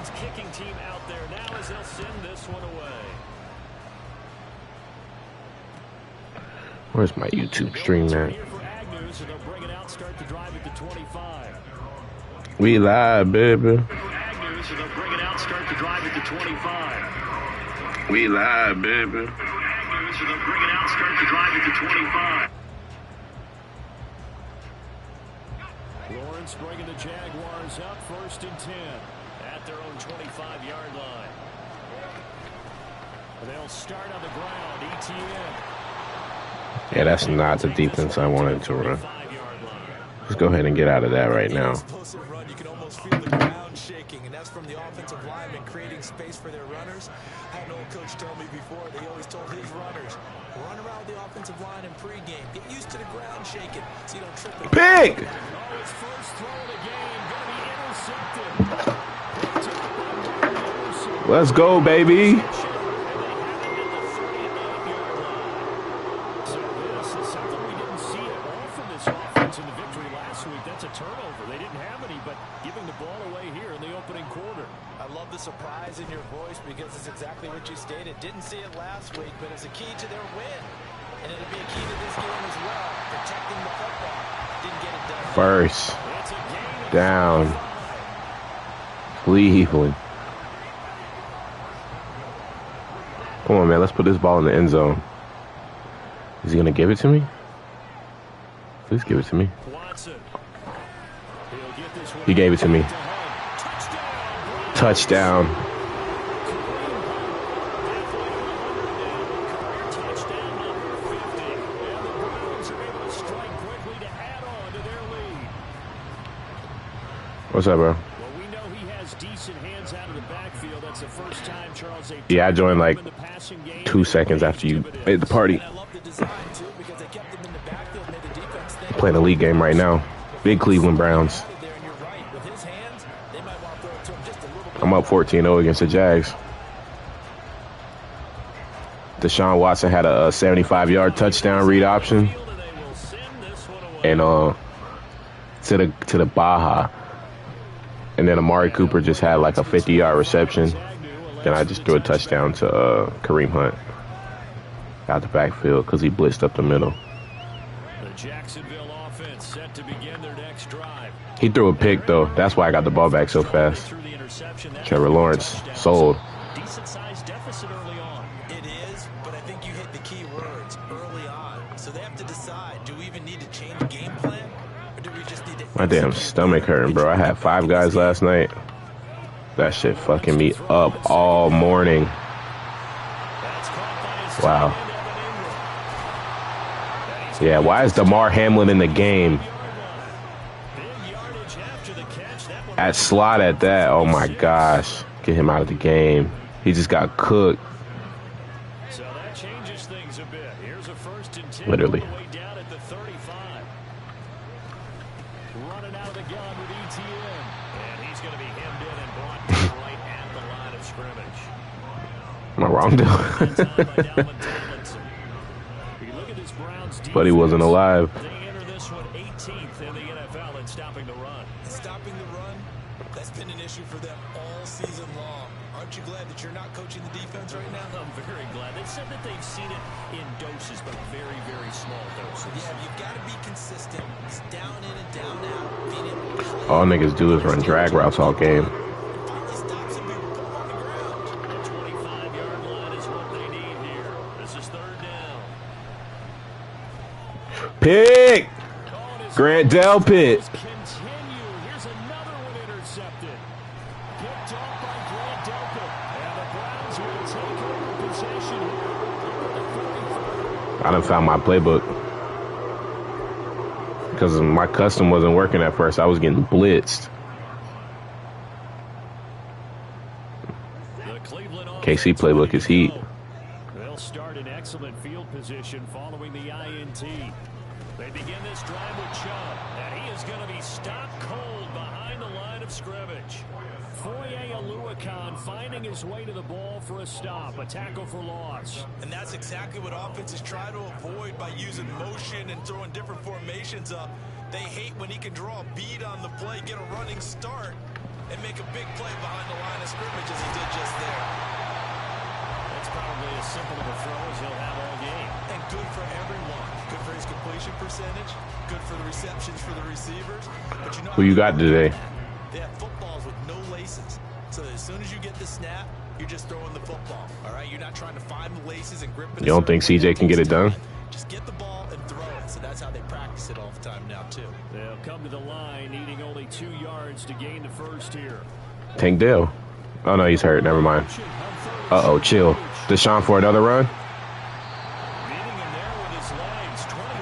Browns kicking team out there now as they'll send this one away. Where's my YouTube stream at? We live, baby. We live, baby. Lawrence bringing the Jaguars up 1st and 10 at their own 25-yard line. They'll start on the ground. ETN. Yeah, that's not the defense I wanted to run. Let's go ahead and get out of that right now. You can almost feel the ground shaking, and that's from the offensive linemen creating space for their runners. I had an old coach tell me before, they always told his runners, run around the offensive line in pregame. Get used to the ground shaking so you don't trip. Pig! His first throw of the game going to be intercepted. Let's go, baby. Surprise in your voice because it's exactly what you stated. Didn't see it last week, but it's a key to their win. And it'll be a key to this game as well. Protecting the football. Didn't get it done. First down. Cleveland. Come on, man. Let's put this ball in the end zone. Is he going to give it to me? Please give it to me. He gave it to me. Touchdown. What's up, bro? Yeah, I joined like 2 seconds after you made the party. Playing a league game right now. Big Cleveland Browns. I'm up 14-0 against the Jags. Deshaun Watson had a 75-yard touchdown read option, and to the Baja, and then Amari Cooper just had like a 50-yard reception. Then I just threw a touchdown to Kareem Hunt out the backfield because he blitzed up the middle. He threw a pick though. That's why I got the ball back so fast. Trevor Lawrence sold. Decent sized deficit early on. It is, but I think you hit the key words early on. So they have to decide, do we even need to change game plan? Or do we just need to... My damn stomach hurting, bro. I had 5 guys last night. That shit fucking me up all morning. Wow. Yeah, why is DeMar Hamlin in the game? At slot at that, oh my gosh. Get him out of the game. He just got cooked. So that changes things a bit. Here's a 1st and 10 literally. all the way down at the 35. Running out of the gun with ETN. And he's going to be hemmed in and brought down right at the line of scrimmage. Am I wrong, though? But he wasn't alive. They enter this one 18th in the NFL in stopping the run. Stopping the run, that's been an issue for them all season long. Aren't you glad that you're not coaching the defense right now? I'm very glad. They said that they've seen it in doses, but very, very small doses. Yeah, you've got to be consistent. It's down in and down out. Being able to play. All niggas do is run drag routes all game. Finally stops and people put on the ground. The 25-yard line is what they need here. This is 3rd down. Pick! Grant Delpit. Here's another one intercepted. Picked off by Grant Delpit. And the Browns will take over possession here. I done found my playbook. Because my custom wasn't working at first. I was getting blitzed. KC playbook is heat. They'll start in excellent field position following the INT. They begin this drive with Chubb, and he is going to be stopped cold behind the line of scrimmage. Foye Oluokun finding his way to the ball for a stop, a tackle for loss. And that's exactly what offenses try to avoid by using motion and throwing different formations up. They hate when he can draw a bead on the play, get a running start. and make a big play behind the line of scrimmage as he did just there. That's probably as simple of a throw as he'll have all game. And good for everyone. Good for his completion percentage. Good for the receptions for the receivers. But you know who you got today? They have footballs with no laces. So as soon as you get the snap, you're just throwing the football. All right? You're not trying to find the laces and grip it. You don't think CJ can get it done? Just get the ball and throw it. So that's how they practice it all the time now, too. They'll come to the line, needing only 2 yards to gain the first here. Tank Dell. Oh, no, he's hurt. Never mind. Uh-oh, chill. Deshaun for another run.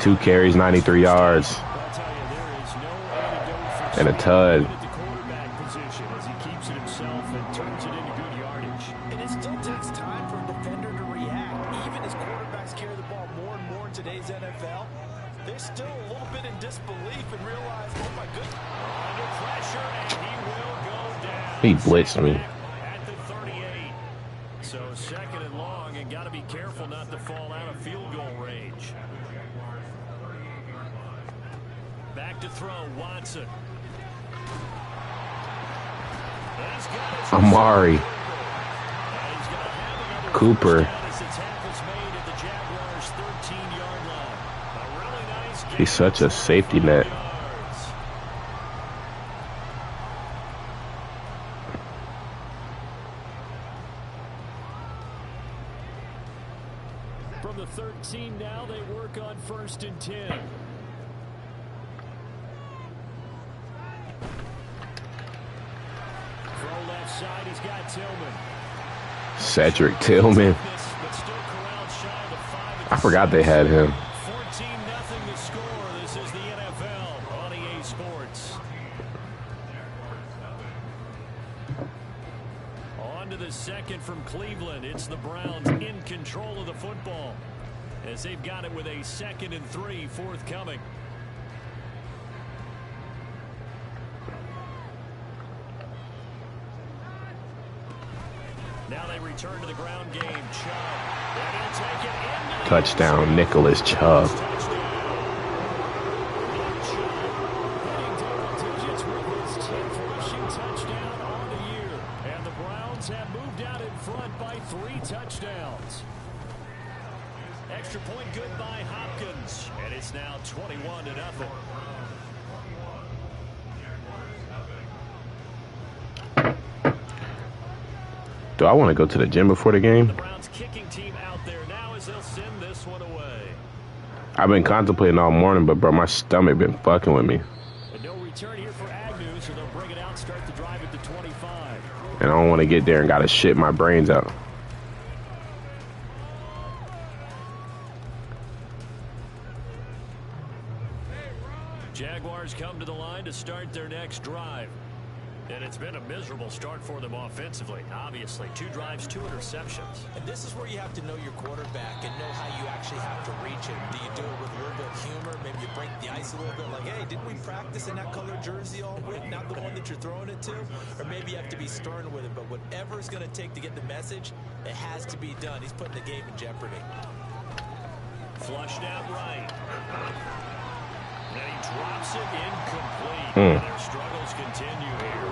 2 carries, 93 yards. And a tud. And it still takes time for a defender to react. Even as quarterbacks carry the ball more and more in today's NFL, they're still a little bit in disbelief and realize, oh my goodness. Under pressure, and he will go down. He blitzed me. At the 38. So 2nd and long, and got to be careful not to fall out of field goal range. Back to throw, Watson. Amari. Cooper. He's such a safety net. From the 13 now, they work on 1st and 10. Left side, he's got Tillman. Cedric Tillman. I forgot they had him. 14-0 the score. This is the NFL on EA Sports. On to the 2nd from Cleveland. It's the Browns in control of the football as they've got it with a 2nd and 3 forthcoming. Now they return to the ground game. Chubb. Touchdown, Nicholas Chubb. Touchdown on the year. And the Browns have moved out in front by 3 touchdowns. Extra point good by Hopkins. And it's now 21-0. Do I want to go to the gym before the game? The Browns kicking team out there now as they'll send this one away. I've been contemplating all morning, but bro, my stomach been fucking with me. And no return here for Agnew, so they'll bring it out, start the drive at the 25. And I don't want to get there and gotta shit my brains out. Jaguars come to the line to start their next drive. And it's been a miserable start for them offensively. Obviously, 2 drives, 2 interceptions. And this is where you have to know your quarterback and know how you actually have to reach him. Do you do it with a little bit of humor? Maybe you break the ice a little bit like, hey, didn't we practice in that color jersey all week? Not the one that you're throwing it to? Or maybe you have to be stern with it. But whatever it's going to take to get the message, it has to be done. He's putting the game in jeopardy. Flushed out right. And he drops it incomplete. Their struggles continue here.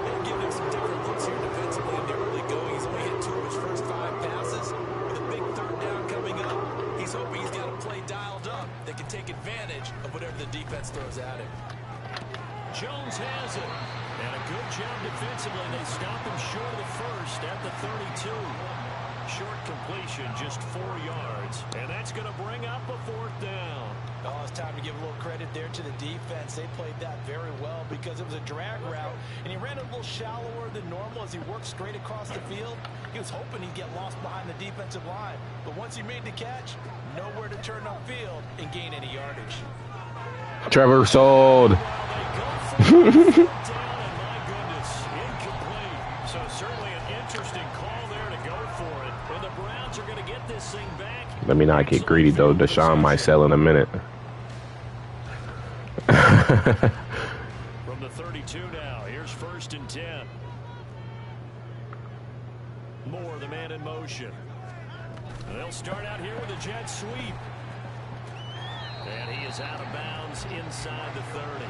They're giving him some different looks here defensively in the early going. He's only hit 2 of his first 5 passes. With a big 3rd down coming up, he's hoping he's got a play dialed up that can take advantage of whatever the defense throws at him. Jones has it. And a good job defensively. They stop him short of the first at the 32. Short completion, just 4 yards. And that's going to bring up a 4th down. Oh, it's time to give a little credit there to the defense. They played that very well because it was a drag route, and he ran a little shallower than normal as he worked straight across the field. He was hoping he'd get lost behind the defensive line. But once he made the catch, nowhere to turn upfield and gain any yardage. Trevor sold. My goodness, incomplete. So certainly an interesting call there to go for it. And the Browns are going to get this thing back. Let me not get greedy, though. Deshaun might sell in a minute. From the 32 now, here's 1st and 10. Moore, the man in motion. They'll start out here with a jet sweep. And he is out of bounds inside the 30.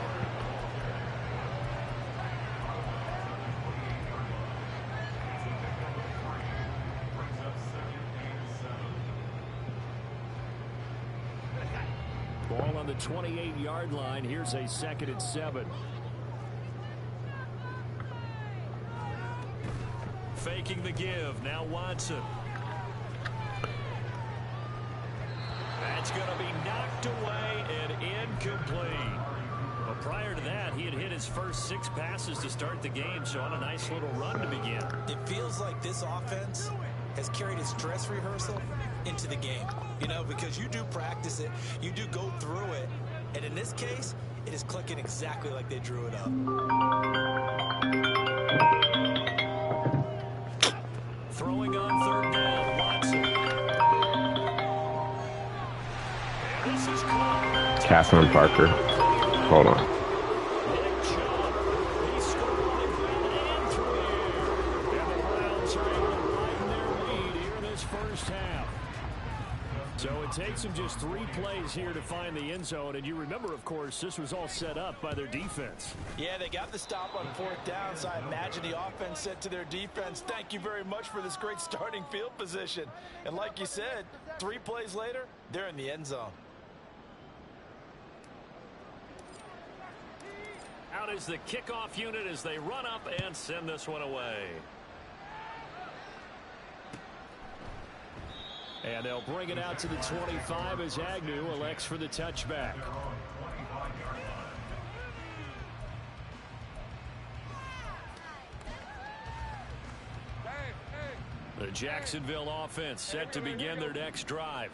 Ball on the 28-yard line. Here's a 2nd and 7. Faking the give. Now Watson. That's going to be knocked away and incomplete. Well, prior to that, he had hit his first 6 passes to start the game, so on a nice little run to begin. It feels like this offense has carried its dress rehearsal into the game. You know, because you do practice it, you do go through it, and in this case, it is clicking exactly like they drew it up. Throwing on 3rd down, Watson. And this is caught. Catherine Parker. Hold on. Nick Chubb. He scored on the ground and through the air. And the Browns are able to widen their lead here in this first half. So it takes them just 3 plays here to find the end zone. And you remember, of course, this was all set up by their defense. Yeah, they got the stop on 4th down, so I imagine the offense said to their defense, thank you very much for this great starting field position. And like you said, 3 plays later, they're in the end zone. Out is the kickoff unit as they run up and send this one away. And they'll bring it out to the 25 as Agnew elects for the touchback. The Jacksonville offense set to begin their next drive.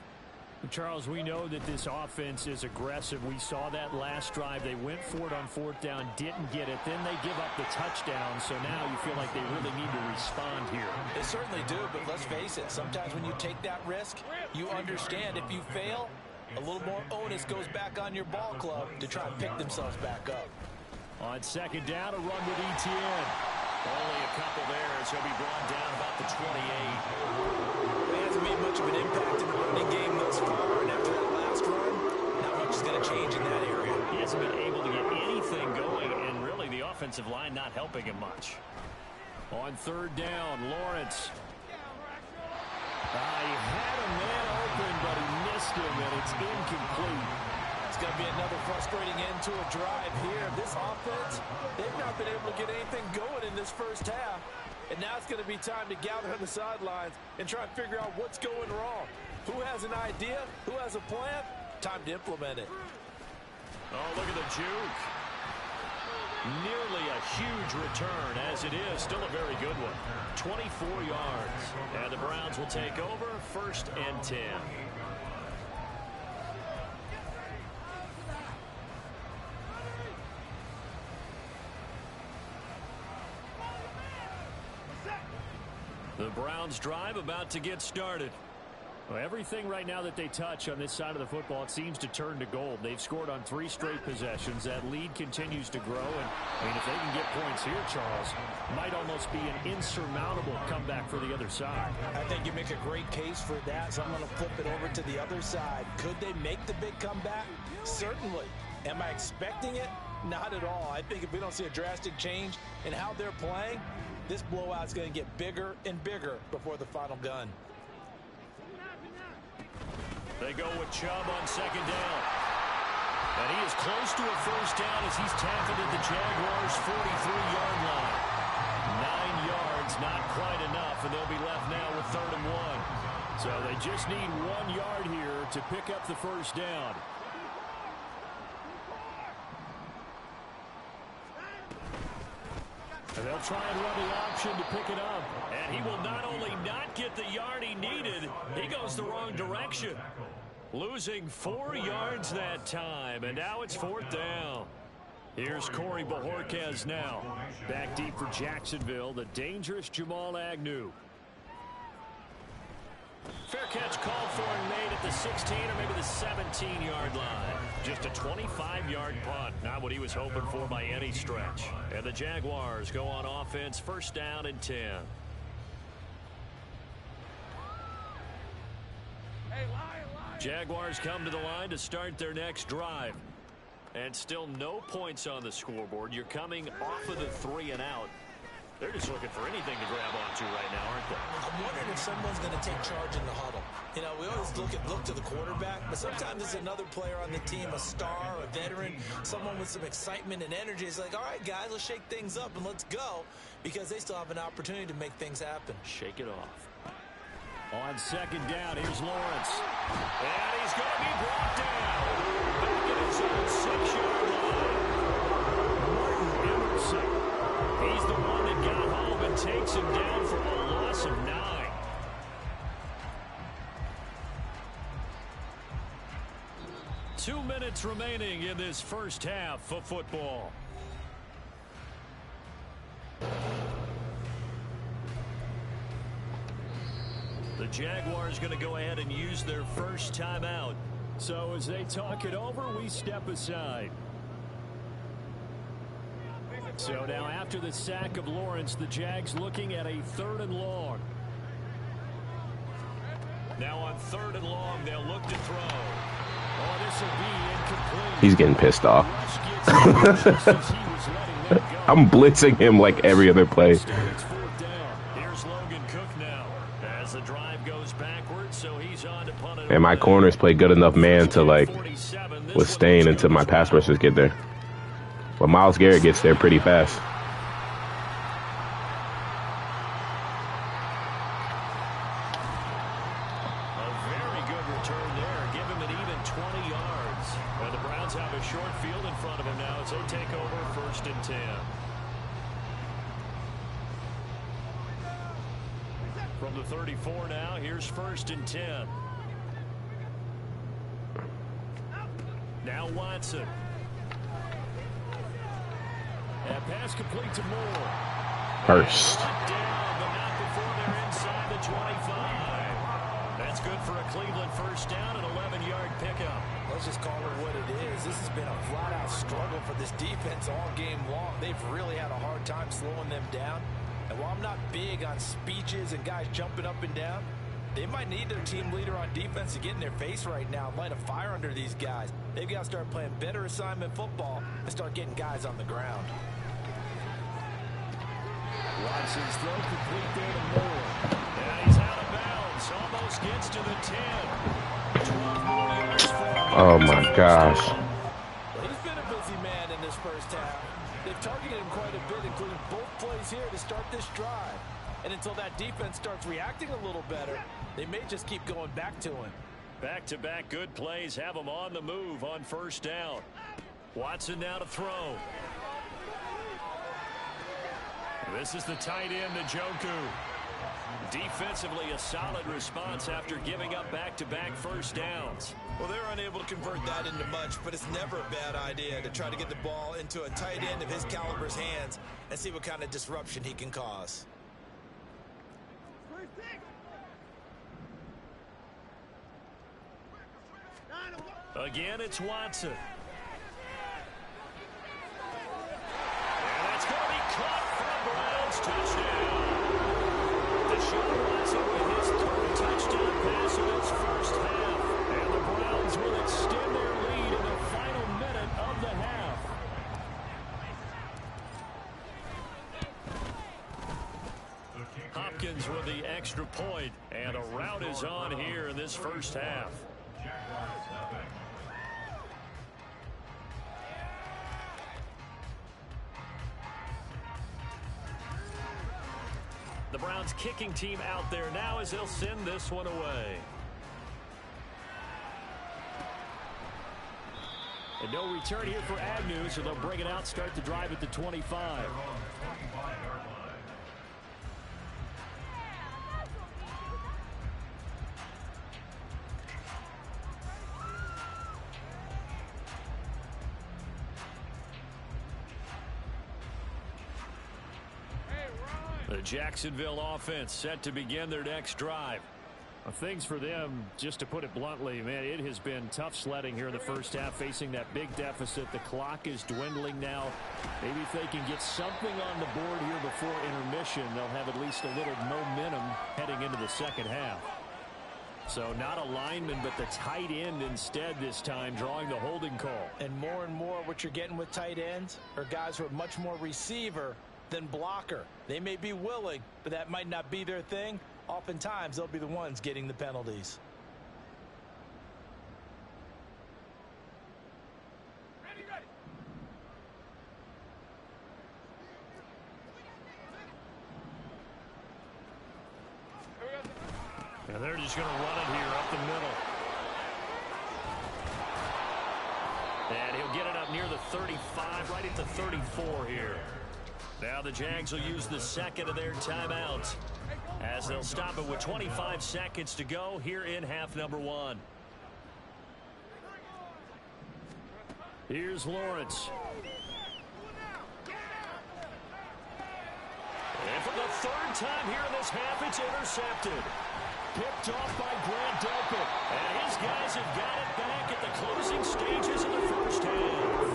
Charles, we know that this offense is aggressive. We saw that last drive. They went for it on 4th down, didn't get it. Then they give up the touchdown. So now you feel like they really need to respond here. They certainly do, but let's face it. Sometimes when you take that risk, you understand if you fail, a little more onus goes back on your ball club to try and pick themselves back up. On 2nd down, a run with Etienne. Only a couple there as he'll be brought down about the 28. It hasn't made much of an impact in the running game thus far, and after that last run, not much is going to change in that area. He hasn't been able to get anything going, and really the offensive line not helping him much. On 3rd down, Lawrence. He had a man open, but he missed him, and it's incomplete. It's going to be another frustrating end to a drive here. This offense, they've not been able to get anything going in this first half. And now it's going to be time to gather on the sidelines and try and figure out what's going wrong. Who has an idea? Who has a plan? Time to implement it. Oh, look at the juke. Nearly a huge return, as it is. Still a very good one. 24 yards. And the Browns will take over 1st and 10. The Browns drive about to get started. Well, everything right now that they touch on this side of the football, it seems to turn to gold. They've scored on 3 straight possessions. That lead continues to grow. And, I mean, if they can get points here, Charles, might almost be an insurmountable comeback for the other side. I think you make a great case for that, so I'm going to flip it over to the other side. Could they make the big comeback? Certainly. Am I expecting it? Not at all. I think if we don't see a drastic change in how they're playing, this blowout's going to get bigger and bigger before the final gun. They go with Chubb on 2nd down. And he is close to a first down as he's tackled at the Jaguars' 43-yard line. 9 yards, not quite enough, and they'll be left now with 3rd and 1. So they just need 1 yard here to pick up the first down. And they'll try and run the option to pick it up. And he will not only not get the yard he needed, he goes the wrong direction. Losing 4 yards that time, and now it's 4th down. Here's Corey Bojorquez now. Back deep for Jacksonville, the dangerous Jamal Agnew. Fair catch called for and made at the 16 or maybe the 17-yard line. Just a 25-yard punt. Not what he was hoping for by any stretch. And the Jaguars go on offense, 1st down and 10. Jaguars come to the line to start their next drive. And still no points on the scoreboard. You're coming off of the 3 and out. They're just looking for anything to grab onto right now, aren't they? I'm wondering if someone's going to take charge in the huddle. You know, we always look to the quarterback, but sometimes it's another player on the team, a star, a veteran, someone with some excitement and energy. It's like, all right, guys, let's shake things up and let's go, because they still have an opportunity to make things happen. Shake it off. On second down, here's Lawrence. And he's going to be brought down. Back at his own 6-yard line. Martin Emerson. He's the one that got home and takes him down for a loss of 9. Two minutes remaining in this first half of football. The Jaguars going to go ahead and use their first timeout. So as they talk it over, we step aside. So now after the sack of Lawrence, the Jags looking at a 3rd and long. Now on 3rd and long, they'll look to throw. Oh, this will be incomplete. He's getting pissed off. I'm blitzing him like every other play. Here's Logan Cook now as the drive goes backwards, so he's on to punt it. And my corners play good enough man to like withstand until my pass rushers get there. But Myles Garrett gets there pretty fast. A very good return there. Give him an even 20 yards. And the Browns have a short field in front of them now as they take over 1st and 10. From the 34 now, here's 1st and 10. Now Watson. And pass complete to Moore. First. Down, but not before they're inside the 25. That's good for a Cleveland first down, an 11-yard pickup. Let's just call it what it is. This has been a flat-out struggle for this defense all game long. They've really had a hard time slowing them down. And while I'm not big on speeches and guys jumping up and down, they might need their team leader on defense to get in their face right now and light a fire under these guys. They've got to start playing better assignment football and start getting guys on the ground. Watson's throw complete there to Moore. And he's out of bounds. Almost gets to the 10. 12 more yards for him. Oh my gosh. Well, he's been a busy man in this first half. They've targeted him quite a bit, including both plays here to start this drive. And until that defense starts reacting a little better, they may just keep going back to him. Back-to-back good plays have him on the move on 1st down. Watson now to throw. This is the tight end, Njoku. Defensively, a solid response after giving up back-to-back first downs. Well, they're unable to convert that into much, but it's never a bad idea to try to get the ball into a tight end of his caliber's hands and see what kind of disruption he can cause. Again, it's Watson. And that's going to be caught for a Browns touchdown. Deshaun Watson with his 3rd touchdown pass in his first half. And the Browns will extend their lead in the final minute of the half. Hopkins with the extra point, and a rout is on here in this first half. The Browns kicking team out there now as they'll send this one away. And no return here for Agnew, so they'll bring it out, start the drive at the 25. The Jacksonville offense set to begin their next drive. Things for them, just to put it bluntly, man, it has been tough sledding here in the first half, facing that big deficit. The clock is dwindling now. Maybe if they can get something on the board here before intermission, they'll have at least a little momentum heading into the second half. So not a lineman, but the tight end instead this time, drawing the holding call. And more what you're getting with tight ends are guys who are much more receiver than blocker. They may be willing, but that might not be their thing. Oftentimes, they'll be the ones getting the penalties. And they're just going to run it here up the middle. And he'll get it up near the 35, right at the 34 here. Now the Jags will use the second of their timeouts as they'll stop it with 25 seconds to go here in half number one. Here's Lawrence. And for the third time here in this half, it's intercepted. Picked off by Grant Delpit. And his guys have got it back at the closing stages of the first half.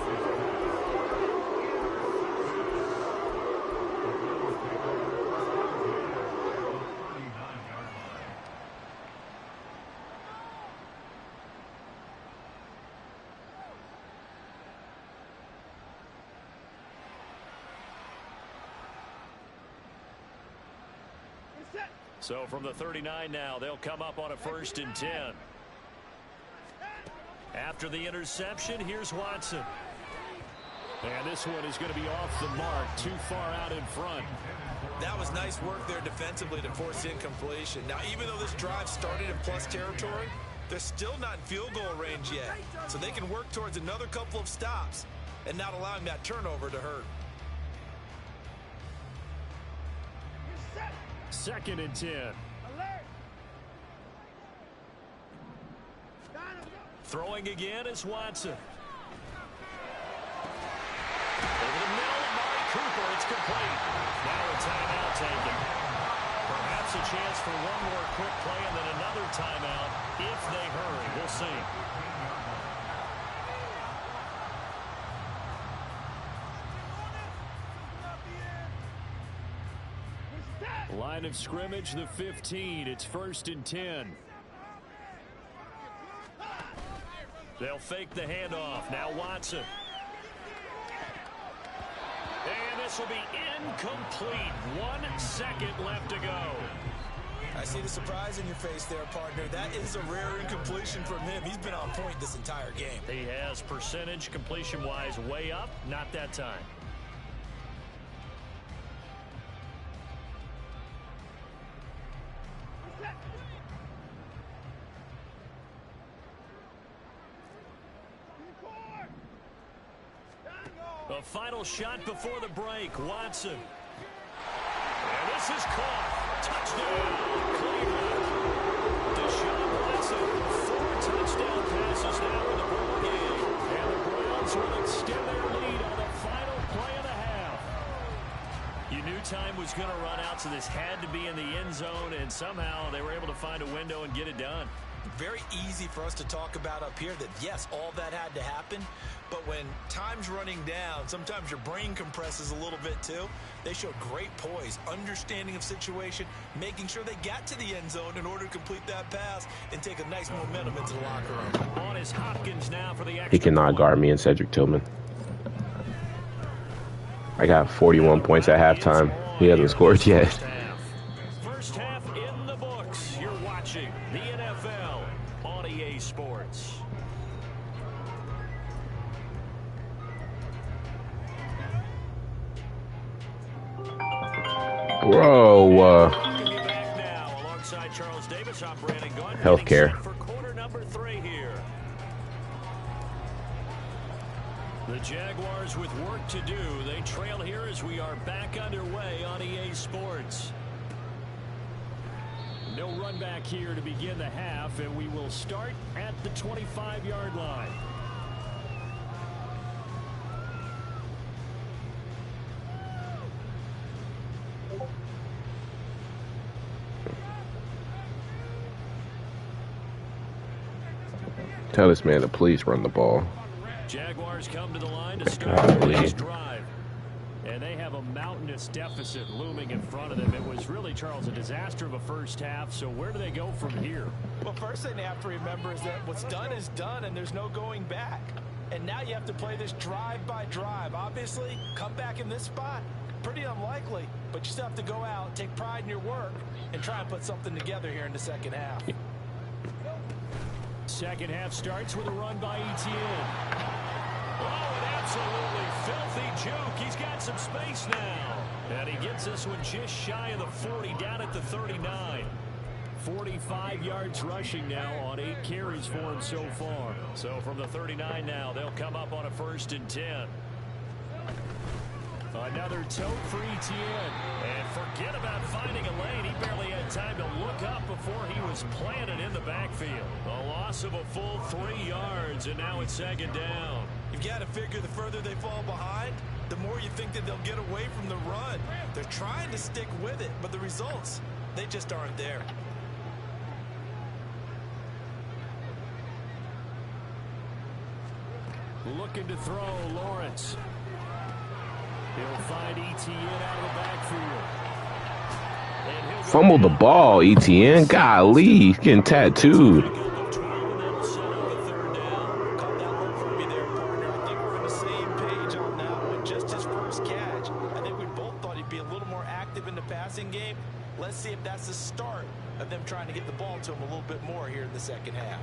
So from the 39 now, they'll come up on a 1st and 10. After the interception, here's Watson. And this one is going to be off the mark, too far out in front. That was nice work there defensively to force incompletion. Now, even though this drive started in plus territory, they're still not in field goal range yet. So they can work towards another couple of stops and not allowing that turnover to hurt. 2nd and 10. Throwing again is Watson. Over the middle, Amari Cooper, it's complete. Now a timeout taken. Perhaps a chance for one more quick play and then another timeout if they hurry. We'll see. Line of scrimmage, the 15. It's 1st and 10. They'll fake the handoff. Now Watson. And this will be incomplete. 1 second left to go. I see the surprise in your face there, partner. That is a rare incompletion from him. He's been on point this entire game. He has percentage completion-wise way up. Not that time. A final shot before the break. Watson. And this is caught. Touchdown, Cleveland. Deshaun Watson, 4 touchdown passes now in the ball game. And the Browns will extend their lead on the final play of the half. You knew time was going to run out, so this had to be in the end zone, and somehow they were able to find a window and get it done. Very easy for us to talk about up here that, yes, all that had to happen. But when time's running down, sometimes your brain compresses a little bit too. They showed great poise, understanding of situation, making sure they got to the end zone in order to complete that pass and take a nice momentum into the locker room. On is Hopkins now for the extra He cannot guard me and Cedric Tillman. I got 41 points at halftime. He hasn't scored yet. First half in the books. You're watching the NFL on EA Sports. Bro, healthcare. For quarter number 3 here. The Jaguars with work to do. They trail here as we are back underway on EA Sports. No run back here to begin the half, and we will start at the 25-yard line. Tell this man to please run the ball. Jaguars come to the line to start today's drive. And they have a mountainous deficit looming in front of them. It was really, Charles, a disaster of a first half. So where do they go from here? Well, first thing they have to remember is that what's done is done, and there's no going back. And now you have to play this drive by drive. Obviously, come back in this spot, Pretty unlikely, but you still have to go out, take pride in your work, and try and put something together here in the second half. Second half starts with a run by Etienne. Oh, an absolutely filthy juke. He's got some space now. And he gets this one just shy of the 40, down at the 39. 45 yards rushing now on 8 carries for him so far. So from the 39 now, they'll come up on a 1st and 10. Another tote for Etienne. And forget about finding a lane. He barely had time to look up before he was planted in the backfield. A loss of a full 3 yards, and now it's 2nd down. You've got to figure the further they fall behind, the more you think that they'll get away from the run. They're trying to stick with it, but the results, they just aren't there. Looking to throw, Lawrence. He'll find Etienne out of the backfield. Fumbled the ball, Etienne. Golly, he's getting tattooed. Let's see if that's the start of them trying to get the ball to him a little bit more here in the second half.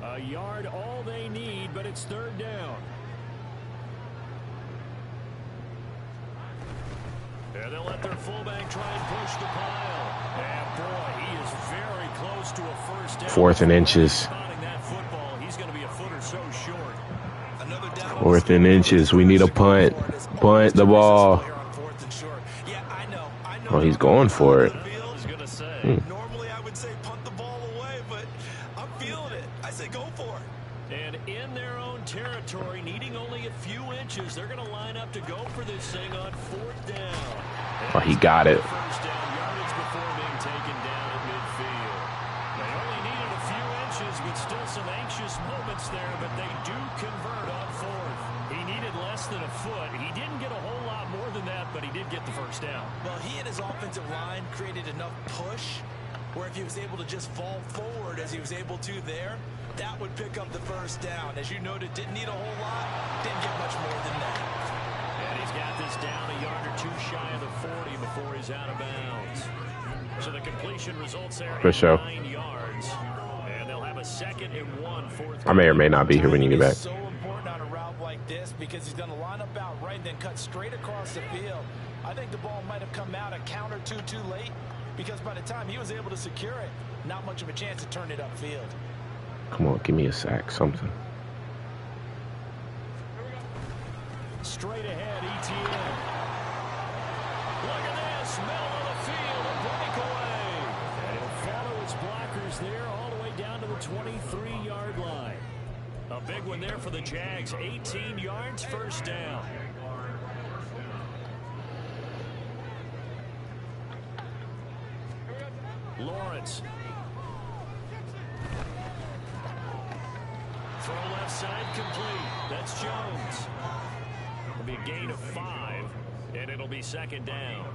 A yard all they need, but it's 3rd down. And they'll let their fullback try and push the pile. And boy, he is very close to a 1st down. 4th and inches. That football, he's going to be a foot or so short. 4th and inches. We need a punt. Punt the ball. Oh, he's going for it. Normally I would say punt the ball away, but I'm feeling it. I say go for it. And in their own territory, needing only a few inches, they're going to line up to go for this thing on 4th down. Oh, he got it. 1st down yardage before being taken down at midfield. They only needed a few inches, but still some anxious moments there, but they do convert on 4th. He needed less than a foot. He didn't get a whole lot more than that, but he did get the 1st down. Well, he and his offensive line created enough push where if he was able to just fall forward as he was able to there, that would pick up the 1st down. As you noted, didn't need a whole lot, didn't get much more than that. And he's got this down a yard or 2 shy of the 40 before he's out of bounds. So the completion results there for sure. 9 yards. And they'll have a 2nd and 1 4th. I may or may not be here when you get back. So important on a route like this because he's going to line up out right and then cut straight across the field. I think the ball might have come out a count or two too late because by the time he was able to secure it, not much of a chance to turn it upfield. Come on, give me a sack, something. Straight ahead, Etienne. Look at this, middle of the field, a breakaway. And he'll follow his blockers there all the way down to the 23-yard line. A big one there for the Jags, 18 yards, 1st down. Lawrence. Throw left side complete. That's Jones. It'll be a gain of 5, and it'll be 2nd down.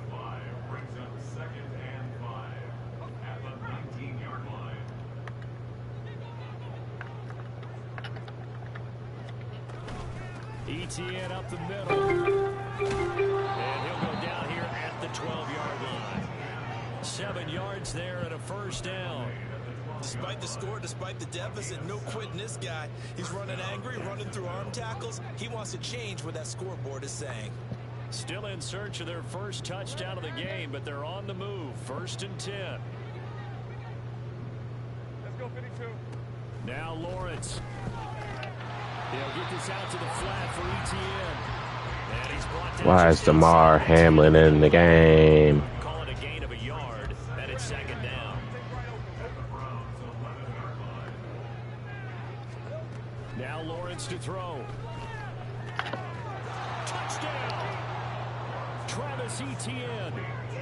Brings up 2nd and 5 at the 19-yard line. Etienne up the middle. And he'll go down here at the 12-yard line. 7 yards there and a 1st down. Despite the score, despite the deficit, no quitting this guy. He's running angry, running through arm tackles. He wants to change what that scoreboard is saying. Still in search of their 1st touchdown of the game, but they're on the move. 1st and 10. Let's go 52. Now Lawrence. He'll get this out to the flat for Etienne. And he's brought down. Why is DeMar Hamlin in the game? Call it a gain of a yard, and it's 2nd down. Now Lawrence to throw. Touchdown! Travis Etienne.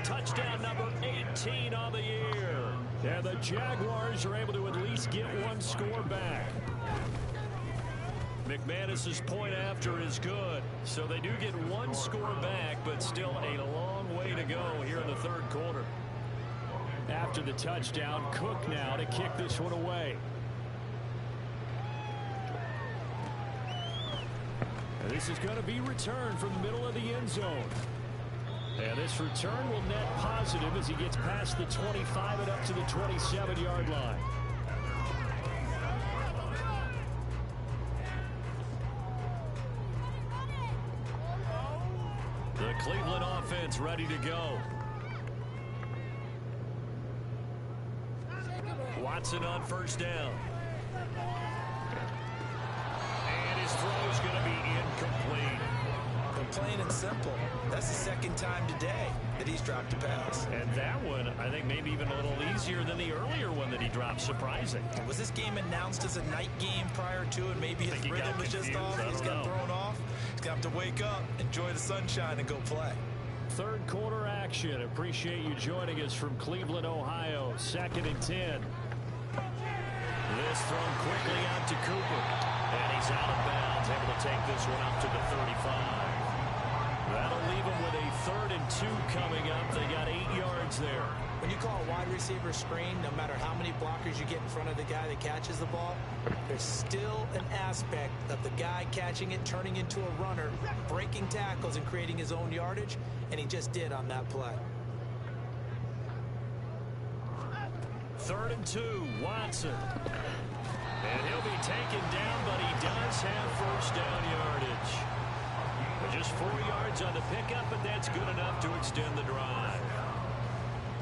Touchdown number 18 on the year. And the Jaguars are able to at least get 1 score back. McManus's point after is good, so they do get 1 score back, but still a long way to go here in the 3rd quarter. After the touchdown, Cook now to kick this one away. And this is going to be returned from the middle of the end zone. And this return will net positive as he gets past the 25 and up to the 27-yard line. The Cleveland offense ready to go. Watson on first down. And his throw is going to be incomplete. Plain and simple. That's the second time today that he's dropped a pass. And that one, I think, maybe even a little easier than the earlier one that he dropped. Surprising. Was this game announced as a night game prior to, and maybe his rhythm was just off? He's got thrown off. He's got to wake up, enjoy the sunshine, and go play. Third quarter action. Appreciate you joining us from Cleveland, Ohio. 2nd and 10. This thrown quickly out to Cooper. And he's out of bounds, able to take this one up to the 35. That'll leave them with a 3rd and 2 coming up. They got 8 yards there. When you call a wide receiver screen, no matter how many blockers you get in front of the guy that catches the ball, there's still an aspect of the guy catching it, turning into a runner, breaking tackles and creating his own yardage, and he just did on that play. 3rd and 2, Watson. And he'll be taken down, but he does have first down yardage. Just 4 yards on the pickup, but that's good enough to extend the drive.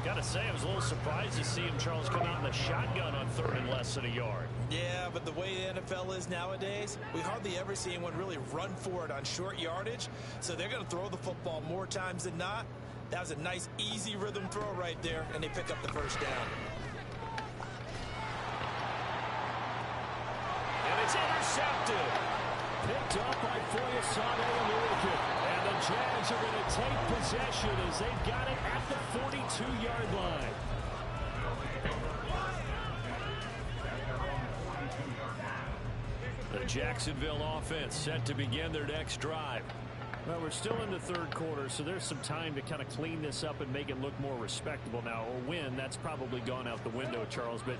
Gotta say, I was a little surprised to see him, Charles, come out in the shotgun on 3rd and less than a yard. Yeah, but the way the NFL is nowadays, we hardly ever see anyone really run for it on short yardage. So they're going to throw the football more times than not. That was a nice, easy rhythm throw right there, and they pick up the first down. And it's intercepted. Picked up by Foyesade and Luikin. And the Jags are going to take possession as they've got it at the 42-yard line. The Jacksonville offense set to begin their next drive. Well, we're still in the third quarter, so there's some time to kind of clean this up and make it look more respectable. Now, a win, that's probably gone out the window, Charles, but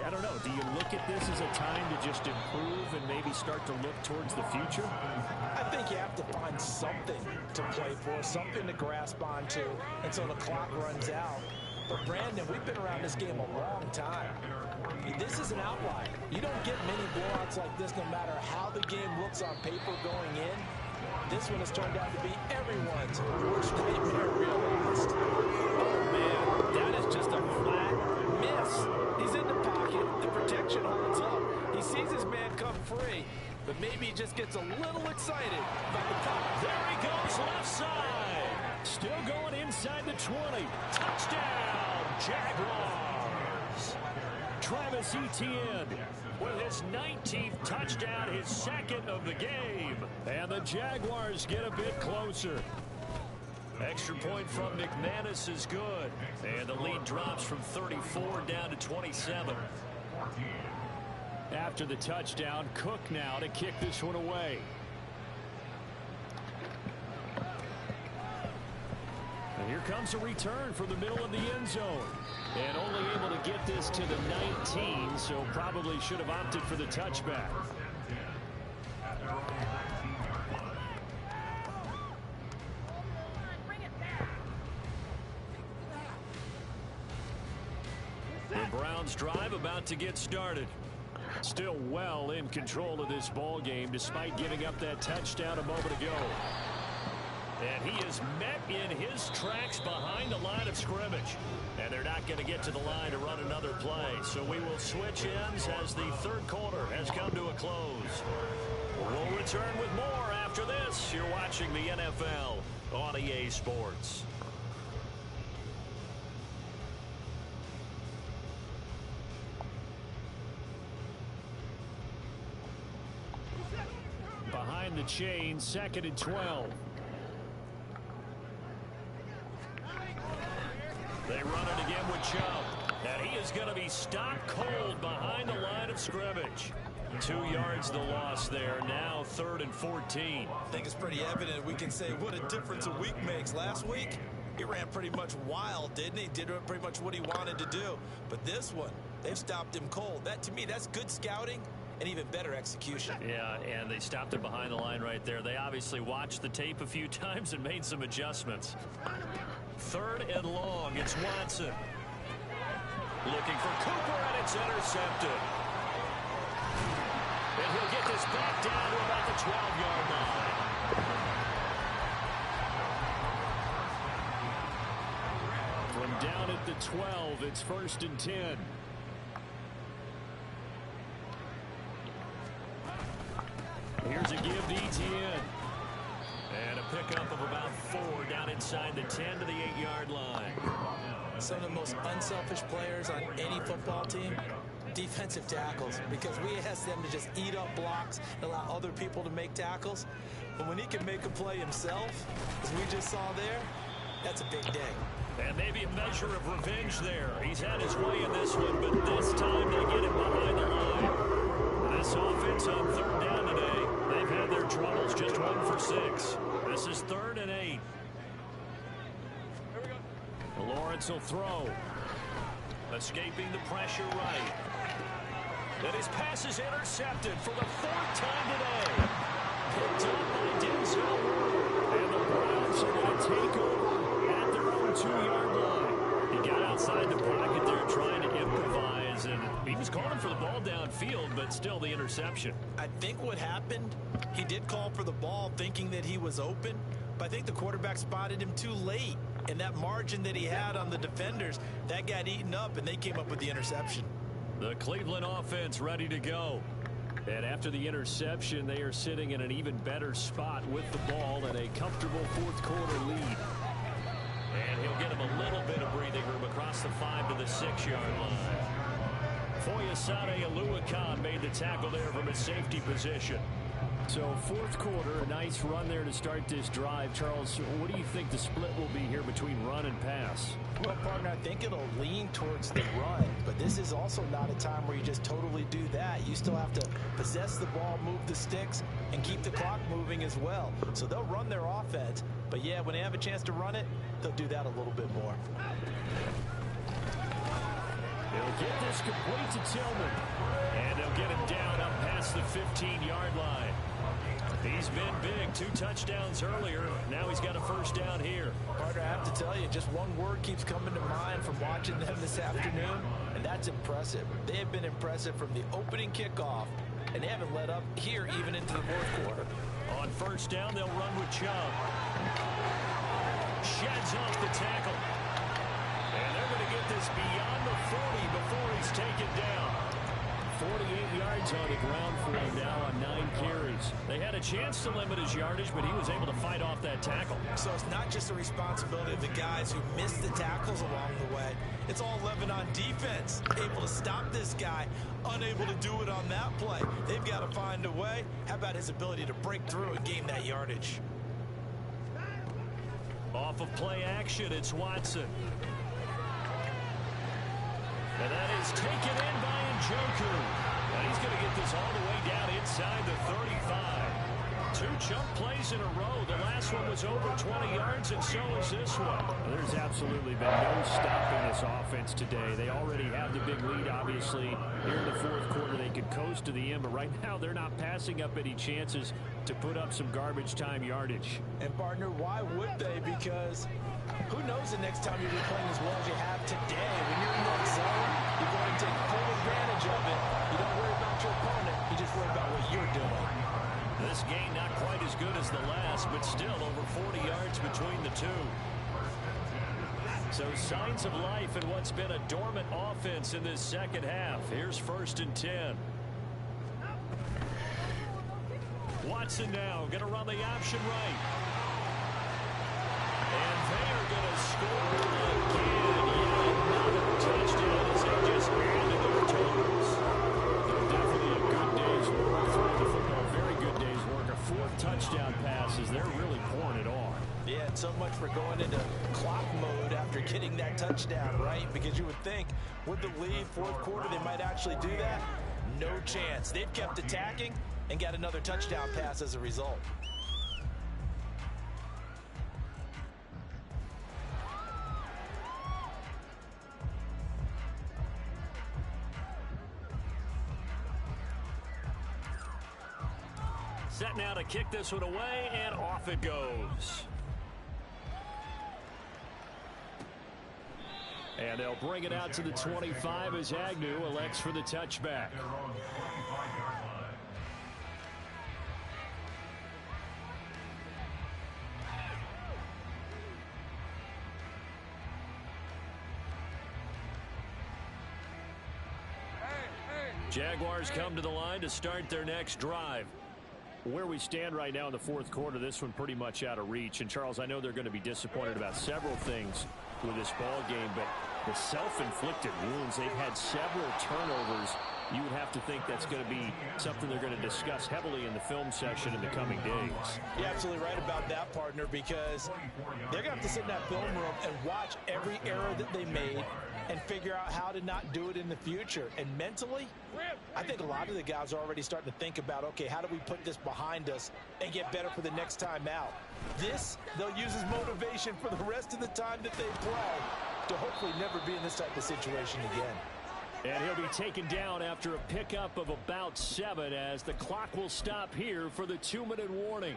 I don't know. Do you look at this as a time to just improve and maybe start to look towards the future? I think you have to find something to play for, something to grasp onto until the clock runs out. But, Brandon, we've been around this game a long time. This is an outlier. You don't get many blowouts like this no matter how the game looks on paper going in. This one has turned out to be everyone's worst nightmare realized. Oh, man, that is just a flat miss. He's in the pocket. The protection holds up. He sees his man come free, but maybe he just gets a little excited about the pop. There he goes left side. Still going inside the 20. Touchdown, Jaguars. Travis Etienne with his 19th touchdown, his second of the game. And the Jaguars get a bit closer. Extra point from McManus is good. And the lead drops from 34 down to 27. After the touchdown, Cook now to kick this one away. And here comes a return from the middle of the end zone. And only able to get this to the 19, so probably should have opted for the touchback. The Browns drive about to get started. Still well in control of this ball game despite giving up that touchdown a moment ago. And he is met in his tracks behind the line of scrimmage. And they're not going to get to the line to run another play. So we will switch ends as the third quarter has come to a close. We'll return with more after this. You're watching the NFL on EA Sports. Behind the chain, 2nd and 12. They run it again with Chubb. And he is going to be stopped cold behind the line of scrimmage. 2 yards the loss there. Now 3rd and 14. I think it's pretty evident we can say what a difference a week makes. Last week, he ran pretty much wild, didn't he? Did pretty much what he wanted to do. But this one, they've stopped him cold. That, to me, that's good scouting and even better execution. Yeah, and they stopped it behind the line right there. They obviously watched the tape a few times and made some adjustments. 3rd and long. It's Watson. Looking for Cooper, and it's intercepted. And he'll get this back down to about the 12-yard line. From down at the 12, it's 1st and 10. Here's a give to Etienne. And a pickup of about 4 down inside the 10 to the 8-yard line. Some of the most unselfish players on any football team, defensive tackles, because we ask them to just eat up blocks and allow other people to make tackles. But when he can make a play himself, as we just saw there, that's a big day. And maybe a measure of revenge there. He's had his way in this one, but this time they get him behind the line. This offense on 3rd down today, they've had their troubles, just 1 for 6. This is 3rd and 8. Lawrence will throw. Escaping the pressure right. Then his pass is intercepted for the 4th time today. Picked up by Denzel Ward. And the Browns are going to take over at their own 2-yard line. He got outside the pocket there trying to improvise, and he was calling for the ball downfield, but still the interception. I think what happened, he did call for the ball thinking that he was open, but I think the quarterback spotted him too late. And that margin that he had on the defenders, that got eaten up, and they came up with the interception. The Cleveland offense ready to go. And after the interception, they are sitting in an even better spot with the ball and a comfortable 4th quarter lead. And he'll get him a little bit of breathing room across the 5 to the 6-yard line. Foyesade Aluakan made the tackle there from his safety position. So 4th quarter, a nice run there to start this drive. Charles, what do you think the split will be here between run and pass? Well, partner, I think it'll lean towards the run, but this is also not a time where you just totally do that. You still have to possess the ball, move the sticks, and keep the clock moving as well. So they'll run their offense, but yeah, when they have a chance to run it, they'll do that a little bit more. They'll get this complete to Tillman, and they'll get him down up past the 15-yard line. He's been big, 2 touchdowns earlier. Now he's got a 1st down here. Partner, I have to tell you, just one word keeps coming to mind from watching them this afternoon, and that's impressive. They have been impressive from the opening kickoff, and they haven't let up here even into the 4th quarter. On 1st down, they'll run with Chubb. Sheds off the tackle. And they're going to get this beyond the 40 before he's taken down. 48 yards on the ground for him now on 9 carries. They had a chance to limit his yardage, but he was able to fight off that tackle. So it's not just the responsibility of the guys who missed the tackles along the way. It's all Levin on defense, able to stop this guy, unable to do it on that play. They've got to find a way. How about his ability to break through and gain that yardage? Off of play action, it's Watson. And that is taken in by Njoku. And he's going to get this all the way down inside the 35. 2 chunk plays in a row. The last one was over 20 yards, and so is this one. There's absolutely been no stopping this offense today. They already have the big lead, obviously. Here in the 4th quarter, they could coast to the end, but right now they're not passing up any chances to put up some garbage time yardage. And, partner, why would they? Because who knows the next time you'll be playing as well as you have today. When you're in that zone, you're going to take full advantage of it. You don't worry about your opponent. You just worry about what you're doing. This game not quite as good as the last, but still over 40 yards between the two. So signs of life in what's been a dormant offense in this 2nd half. Here's 1st and 10. Watson now going to run the option right. And they are going to score again. Yet another touchdown as they just added their totals. Definitely a good day's work for the football. Very good day's work. A 4th touchdown passes. They're really pouring it on. Yeah, and so much for going into clock mode after getting that touchdown, right? Because you would think with the lead, 4th quarter, they might actually do that. No chance. They've kept attacking and got another touchdown pass as a result. Set now to kick this one away, and off it goes. And they'll bring it out to the 25 as Agnew elects for the touchback. Jaguars come to the line to start their next drive. Where we stand right now in the fourth quarter, this one pretty much out of reach. And, Charles, I know they're going to be disappointed about several things with this ball game, but the self-inflicted wounds, they've had several turnovers. You would have to think that's going to be something they're going to discuss heavily in the film session in the coming days. You're absolutely right about that, partner, because they're going to have to sit in that film room and watch every error that they made and figure out how to not do it in the future. And mentally, I think a lot of the guys are already starting to think about, okay, how do we put this behind us and get better for the next time out? This, they'll use as motivation for the rest of the time that they play to hopefully never be in this type of situation again. And he'll be taken down after a pickup of about 7 as the clock will stop here for the 2-minute warning.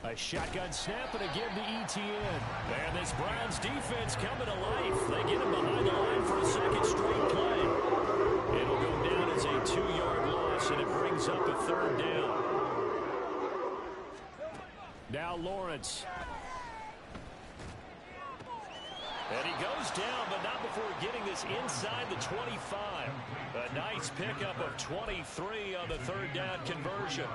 A shotgun snap and again to ETN. And this Browns defense coming to life. They get him behind the line for a second straight play. It'll go down as a 2-yard loss, and it brings up a 3rd down. Now Lawrence. And he goes down, but not before getting this inside the 25. A nice pickup of 23 on the 3rd down conversion.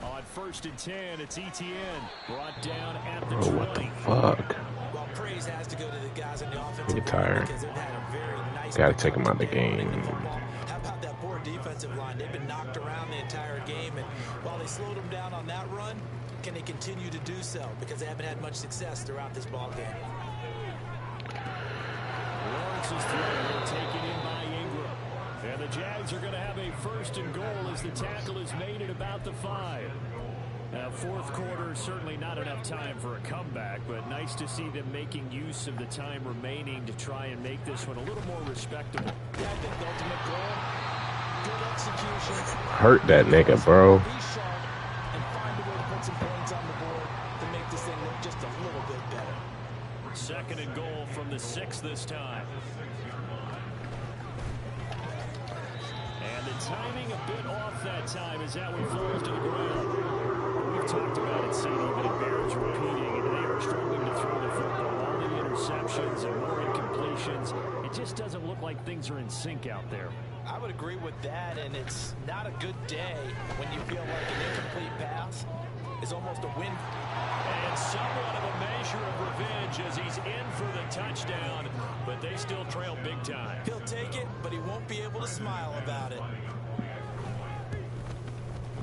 On 1st and 10, it's ETN brought down at the 20. What the fuck? Well, praise has to go to the guys in the offensive Get tired. because they've had a very nice. Gotta take them out of the game. How about that poor defensive line? They've been knocked around the entire game, and while they slowed them down on that run, can they continue to do so? Because they haven't had much success throughout this ball game. Lawrence's throw taken in by Ingram. And the Jags are going to have a 1st and goal as the tackle is made at about the 5. Now, fourth quarter, certainly not enough time for a comeback, but nice to see them making use of the time remaining to try and make this one a little more respectable. Yeah, I think the ultimate goal, good execution. Hurt that nigga, bro. Be sharp and find a way to put some points on the board to make this thing look just a little bit better. 2nd and goal from the 6 this time. And the timing a bit off that time as that one falls to the ground. We've talked about it, CD, but it bears repeating, and they are struggling to throw the football. All the interceptions and more incompletions. It just doesn't look like things are in sync out there. I would agree with that, and it's not a good day when you feel like an incomplete pass is almost a win. And somewhat of a measure of revenge as he's in for the touchdown, but they still trail big time. He'll take it, but he won't be able to smile about it.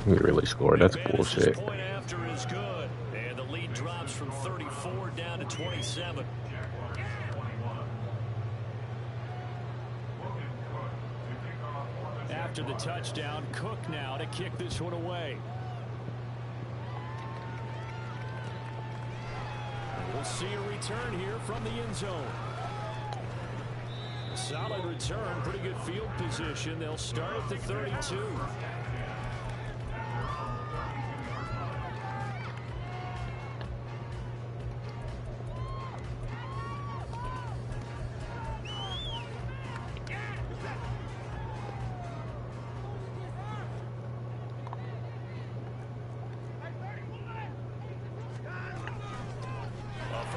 He really scored. That's Bidness' bullshit. point after is good, and the lead drops from 34 down to 27. After the touchdown, Cook now to kick this one away. We'll see a return here from the end zone. Solid return, pretty good field position. They'll start at the 32.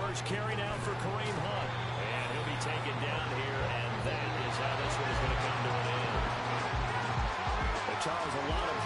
First carry now for Kareem Hunt. And he'll be taken down here, and that is how this one is going to come to an end. But Charles, a lot of